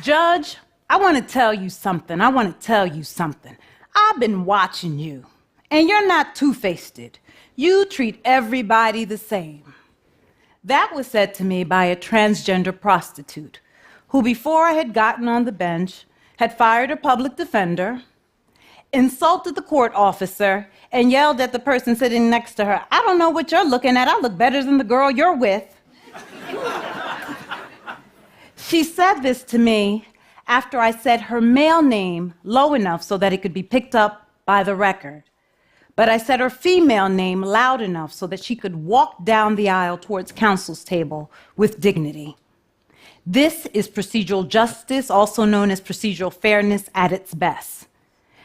Judge, I want to tell you something. I've been watching you, and you're not two-faced. You treat everybody the same. That was said to me by a transgender prostitute who, before I had gotten on the bench, had fired a public defender, insulted the court officer, and yelled at the person sitting next to her, "I don't know what you're looking at. I look better than the girl you're with." She said this to me after I said her male name low enough so that it could be picked up by the record. But I said her female name loud enough so that she could walk down the aisle towards counsel's table with dignity. This is procedural justice, also known as procedural fairness at its best.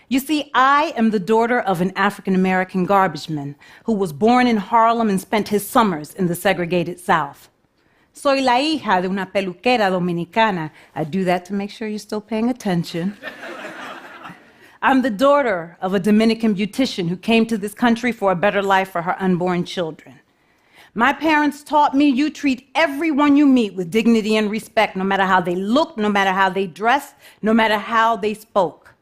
You see, I am the daughter of an African-American garbage man who was born in Harlem and spent his summers in the segregated South. Soy la hija de una peluquera dominicana. I do that to make sure you're still paying attention. I'm the daughter of a Dominican beautician who came to this country for a better life for her unborn children. My parents taught me you treat everyone you meet with dignity and respect, no matter how they look, no matter how they dress, no matter how they spoke.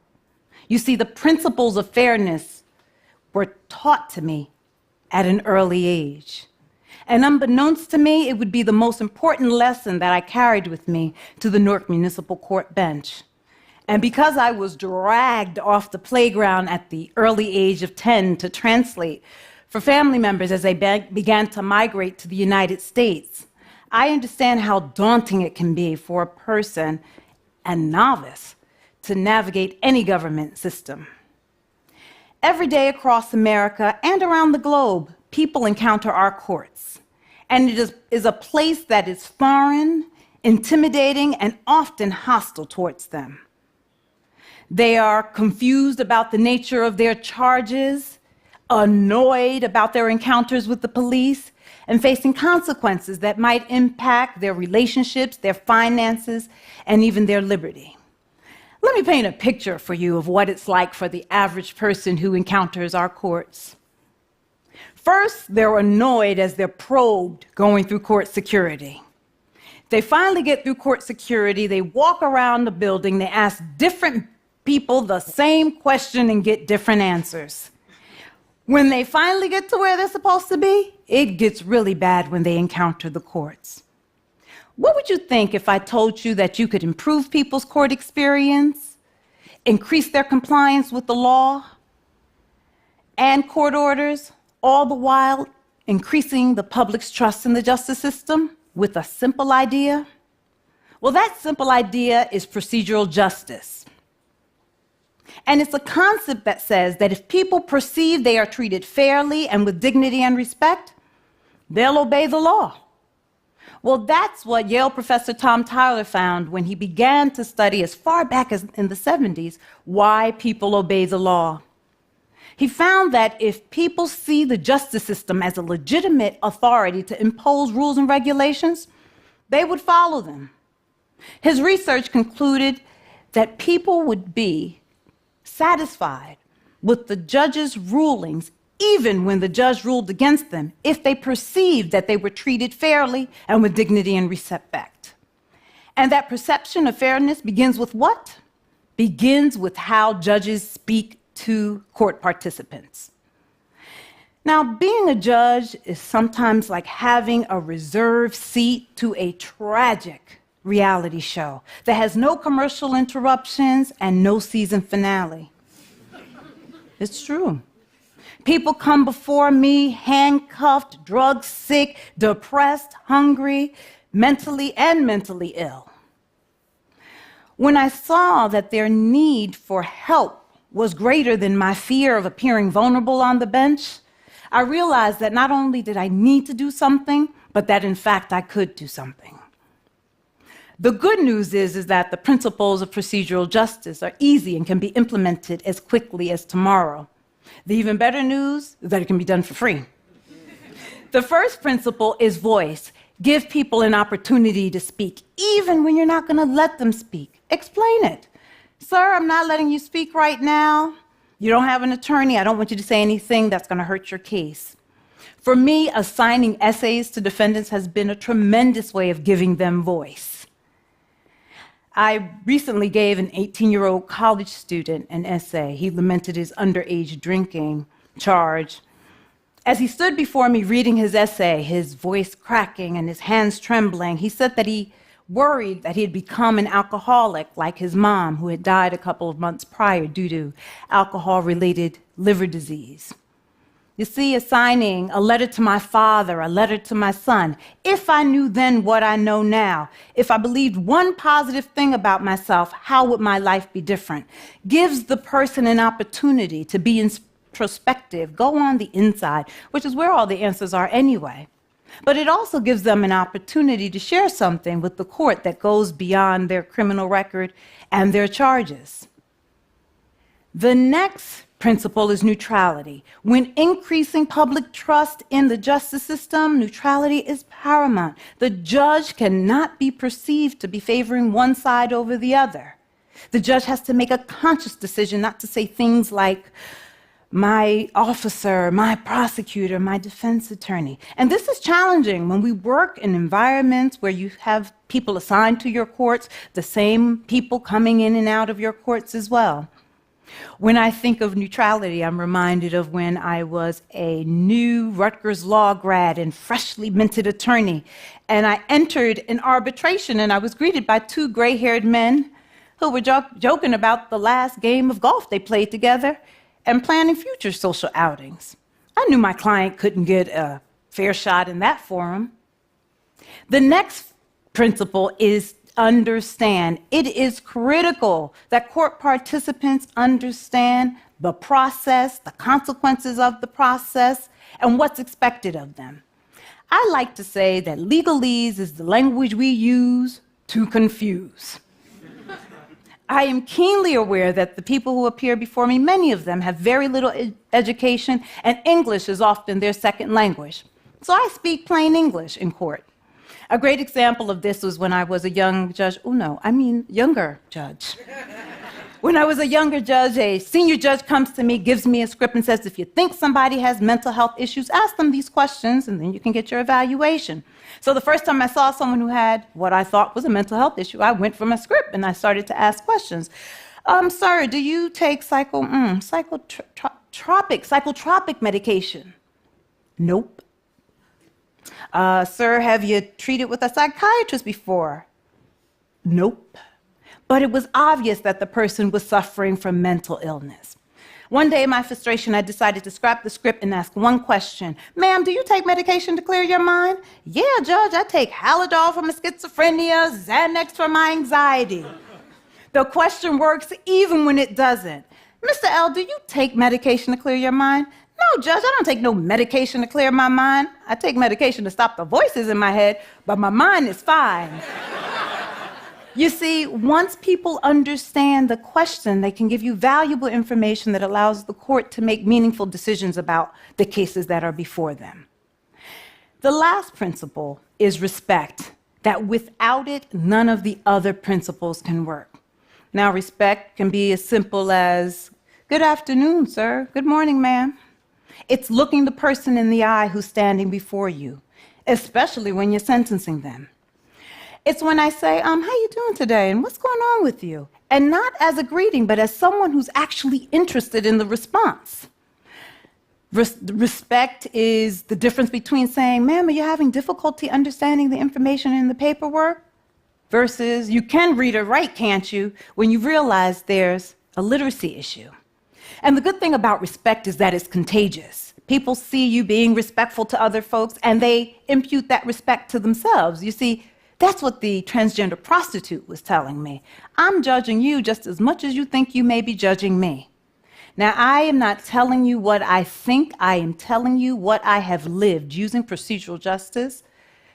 You see, the principles of fairness were taught to me at an early age. And unbeknownst to me, it would be the most important lesson that I carried with me to the Newark Municipal Court bench. And because I was dragged off the playground at the early age of 10 to translate for family members as they began to migrate to the United States, I understand how daunting it can be for a person, a novice, to navigate any government system. Every day across America and around the globe, people encounter our courts, and it is a place that is foreign, intimidating, and often hostile towards them. They are confused about the nature of their charges, annoyed about their encounters with the police, and facing consequences that might impact their relationships, their finances, and even their liberty. Let me paint a picture for you of what it's like for the average person who encounters our courts. First, they're annoyed as they're probed going through court security. They finally get through court security, they walk around the building, they ask different people the same question and get different answers. When they finally get to where they're supposed to be, it gets really bad when they encounter the courts. What would you think if I told you that you could improve people's court experience, increase their compliance with the law and court orders, all the while increasing the public's trust in the justice system with a simple idea? Well, that simple idea is procedural justice. And it's a concept that says that if people perceive they are treated fairly and with dignity and respect, they'll obey the law. Well, that's what Yale professor Tom Tyler found when he began to study, as far back as in the 70s, why people obey the law. He found that if people see the justice system as a legitimate authority to impose rules and regulations, they would follow them. His research concluded that people would be satisfied with the judge's rulings even when the judge ruled against them, if they perceived that they were treated fairly and with dignity and respect. And that perception of fairness begins with what? Begins with how judges speak to court participants. Now, being a judge is sometimes like having a reserved seat to a tragic reality show that has no commercial interruptions and no season finale. It's true. People come before me handcuffed, drug sick, depressed, hungry, mentally ill. When I saw that their need for help was greater than my fear of appearing vulnerable on the bench, I realized that not only did I need to do something, but that in fact I could do something. The good news is that the principles of procedural justice are easy and can be implemented as quickly as tomorrow. The even better news is that it can be done for free. The first principle is voice. Give people an opportunity to speak, even when you're not going to let them speak. Explain it. Sir, I'm not letting you speak right now. You don't have an attorney. I don't want you to say anything that's going to hurt your case. For me, assigning essays to defendants has been a tremendous way of giving them voice. I recently gave an 18-year-old college student an essay. He lamented his underage drinking charge. As he stood before me reading his essay, his voice cracking and his hands trembling, he said that he worried that he had become an alcoholic like his mom, who had died a couple of months prior due to alcohol-related liver disease. You see, assigning a letter to my father, a letter to my son, if I knew then what I know now, if I believed one positive thing about myself, how would my life be different? Gives the person an opportunity to be introspective, go on the inside, which is where all the answers are anyway. But it also gives them an opportunity to share something with the court that goes beyond their criminal record and their charges. The next principle is neutrality. When increasing public trust in the justice system, neutrality is paramount. The judge cannot be perceived to be favoring one side over the other. The judge has to make a conscious decision not to say things like, my officer, my prosecutor, my defense attorney. And this is challenging when we work in environments where you have people assigned to your courts, the same people coming in and out of your courts as well. When I think of neutrality, I'm reminded of when I was a new Rutgers law grad and freshly minted attorney, and I entered an arbitration, and I was greeted by two gray-haired men who were joking about the last game of golf they played together and planning future social outings. I knew my client couldn't get a fair shot in that forum. The next principle is understand. It is critical that court participants understand the process, the consequences of the process, and what's expected of them. I like to say that legalese is the language we use to confuse. I am keenly aware that the people who appear before me, many of them have very little education, and English is often their second language. So I speak plain English in court. A great example of this was when I was a young judge. Younger judge. When I was a younger judge, a senior judge comes to me, gives me a script, and says, if you think somebody has mental health issues, ask them these questions, and then you can get your evaluation. So the first time I saw someone who had what I thought was a mental health issue, I went from a script, and I started to ask questions. Sir, do you take psychotropic medication? Nope. Sir, have you treated with a psychiatrist before? Nope. But it was obvious that the person was suffering from mental illness. One day in my frustration, I decided to scrap the script and ask one question. Ma'am, do you take medication to clear your mind? Yeah, Judge, I take Halidol for my schizophrenia, Xanax for my anxiety. The question works even when it doesn't. Mr. L, do you take medication to clear your mind? No, Judge, I don't take no medication to clear my mind. I take medication to stop the voices in my head, but my mind is fine. You see, once people understand the question, they can give you valuable information that allows the court to make meaningful decisions about the cases that are before them. The last principle is respect, that without it, none of the other principles can work. Now, respect can be as simple as, good afternoon, sir. Good morning, ma'am. It's looking the person in the eye who's standing before you, especially when you're sentencing them. It's when I say, how you doing today, and what's going on with you? And not as a greeting, but as someone who's actually interested in the response. Respect is the difference between saying, ma'am, are you having difficulty understanding the information in the paperwork? Versus, you can read or write, can't you, when you realize there's a literacy issue. And the good thing about respect is that it's contagious. People see you being respectful to other folks, and they impute that respect to themselves. You see, that's what the transgender prostitute was telling me. I'm judging you just as much as you think you may be judging me. Now, I am not telling you what I think. I am telling you what I have lived using procedural justice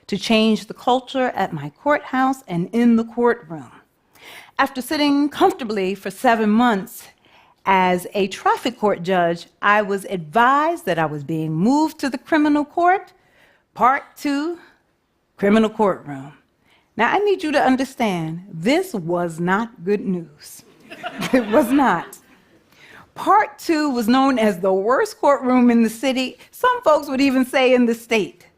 to change the culture at my courthouse and in the courtroom. After sitting comfortably for 7 months as a traffic court judge, I was advised that I was being moved to the criminal court, Part 2, criminal courtroom. Now, I need you to understand, this was not good news. It was not. Part 2 was known as the worst courtroom in the city. Some folks would even say in the state.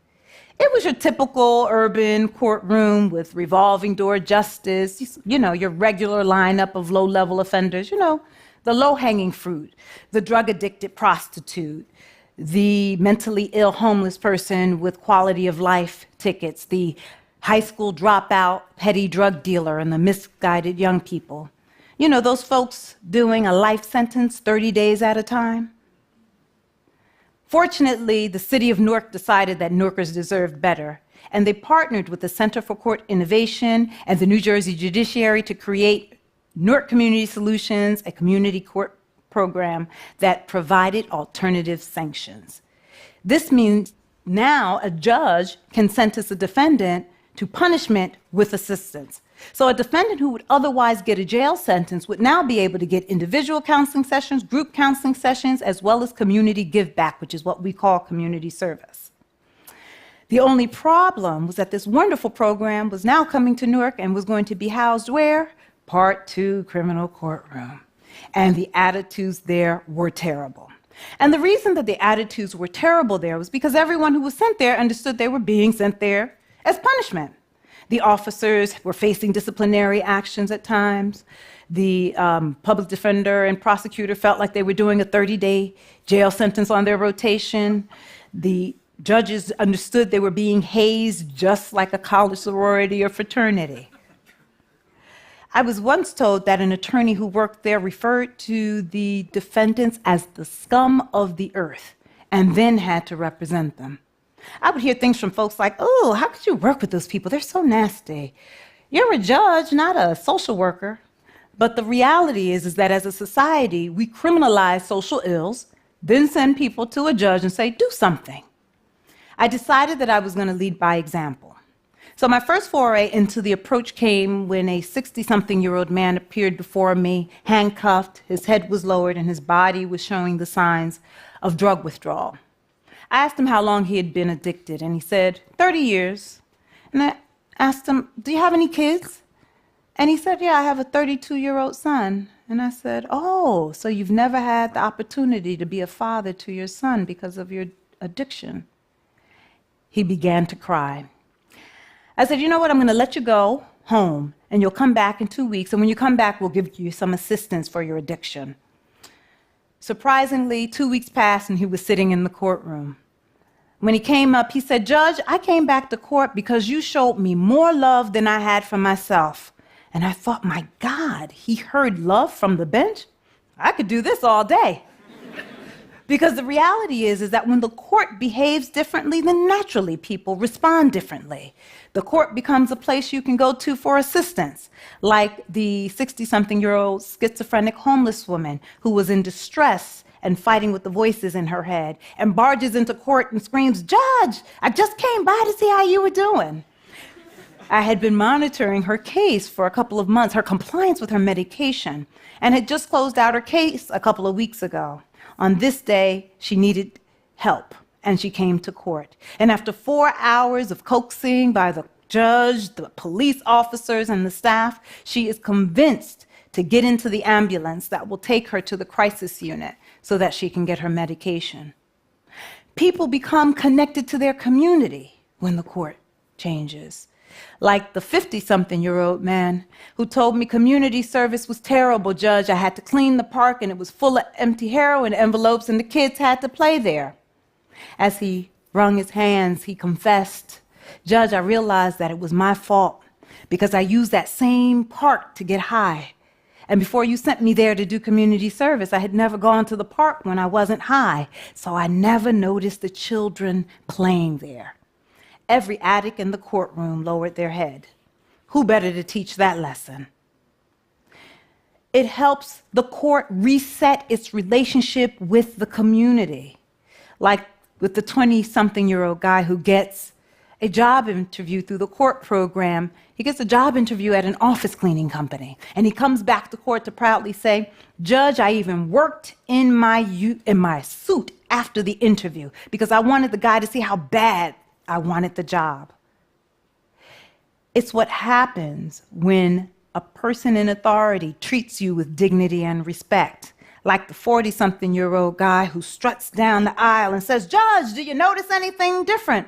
It was your typical urban courtroom with revolving door justice, your regular lineup of low-level offenders, the low-hanging fruit, the drug-addicted prostitute, the mentally ill homeless person with quality of life tickets, the high school dropout petty drug dealer, and the misguided young people. Those folks doing a life sentence 30 days at a time. Fortunately, the city of Newark decided that Newarkers deserved better, and they partnered with the Center for Court Innovation and the New Jersey Judiciary to create Newark Community Solutions, a community court program that provided alternative sanctions. This means now a judge can sentence a defendant to punishment with assistance. So a defendant who would otherwise get a jail sentence would now be able to get individual counseling sessions, group counseling sessions, as well as community give back, which is what we call community service. The only problem was that this wonderful program was now coming to Newark and was going to be housed where? Part 2 criminal courtroom. And the attitudes there were terrible. And the reason that the attitudes were terrible there was because everyone who was sent there understood they were being sent there as punishment. The officers were facing disciplinary actions at times. The public defender and prosecutor felt like they were doing a 30-day jail sentence on their rotation. The judges understood they were being hazed just like a college sorority or fraternity. I was once told that an attorney who worked there referred to the defendants as the scum of the earth and then had to represent them. I would hear things from folks like, "Oh, how could you work with those people? They're so nasty." You're a judge, not a social worker. But the reality is that as a society, we criminalize social ills, then send people to a judge and say, "Do something." I decided that I was going to lead by example. So my first foray into the approach came when a 60-something-year-old man appeared before me, handcuffed, his head was lowered, and his body was showing the signs of drug withdrawal. I asked him how long he had been addicted, and he said, 30 years. And I asked him, "Do you have any kids?" And he said, "Yeah, I have a 32-year-old son." And I said, "Oh, so you've never had the opportunity to be a father to your son because of your addiction?" He began to cry. I said, "You know what, I'm going to let you go home, and you'll come back in 2 weeks, and when you come back, we'll give you some assistance for your addiction." Surprisingly, 2 weeks passed, and he was sitting in the courtroom. When he came up, he said, "Judge, I came back to court because you showed me more love than I had for myself." And I thought, my God, he heard love from the bench? I could do this all day. Because the reality is that when the court behaves differently, then naturally people respond differently. The court becomes a place you can go to for assistance, like the 60-something-year-old schizophrenic homeless woman who was in distress and fighting with the voices in her head and barges into court and screams, "Judge, I just came by to see how you were doing." I had been monitoring her case for a couple of months, her compliance with her medication, and had just closed out her case a couple of weeks ago. On this day, she needed help, and she came to court. And after 4 hours of coaxing by the judge, the police officers, and the staff, she is convinced to get into the ambulance that will take her to the crisis unit so that she can get her medication. People become connected to their community when the court changes. Like the 50-something-year-old man who told me community service was terrible, Judge. I had to clean the park and it was full of empty heroin envelopes and the kids had to play there. As he wrung his hands, he confessed, "Judge, I realized that it was my fault because I used that same park to get high. And before you sent me there to do community service, I had never gone to the park when I wasn't high, so I never noticed the children playing there." Every addict in the courtroom lowered their head. Who better to teach that lesson? It helps the court reset its relationship with the community, like with the 20-something-year-old guy who gets a job interview through the court program. He gets a job interview at an office cleaning company, and he comes back to court to proudly say, "Judge, I even worked in my suit after the interview because I wanted the guy to see how bad I wanted the job." It's what happens when a person in authority treats you with dignity and respect, like the 40-something-year-old guy who struts down the aisle and says, "Judge, do you notice anything different?"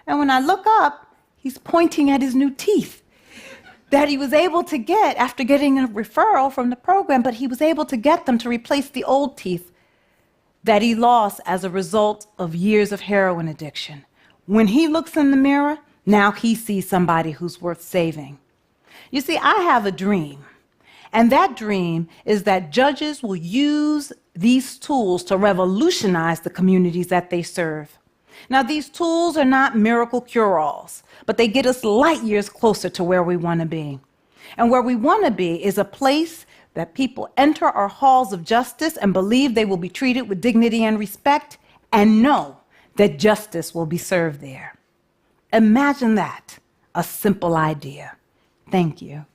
And when I look up, he's pointing at his new teeth that he was able to get after getting a referral from the program, but he was able to get them to replace the old teeth that he lost as a result of years of heroin addiction. When he looks in the mirror, now he sees somebody who's worth saving. You see, I have a dream, and that dream is that judges will use these tools to revolutionize the communities that they serve. Now, these tools are not miracle cure-alls, but they get us light years closer to where we want to be. And where we want to be is a place that people enter our halls of justice and believe they will be treated with dignity and respect, and know that justice will be served there. Imagine that, a simple idea. Thank you.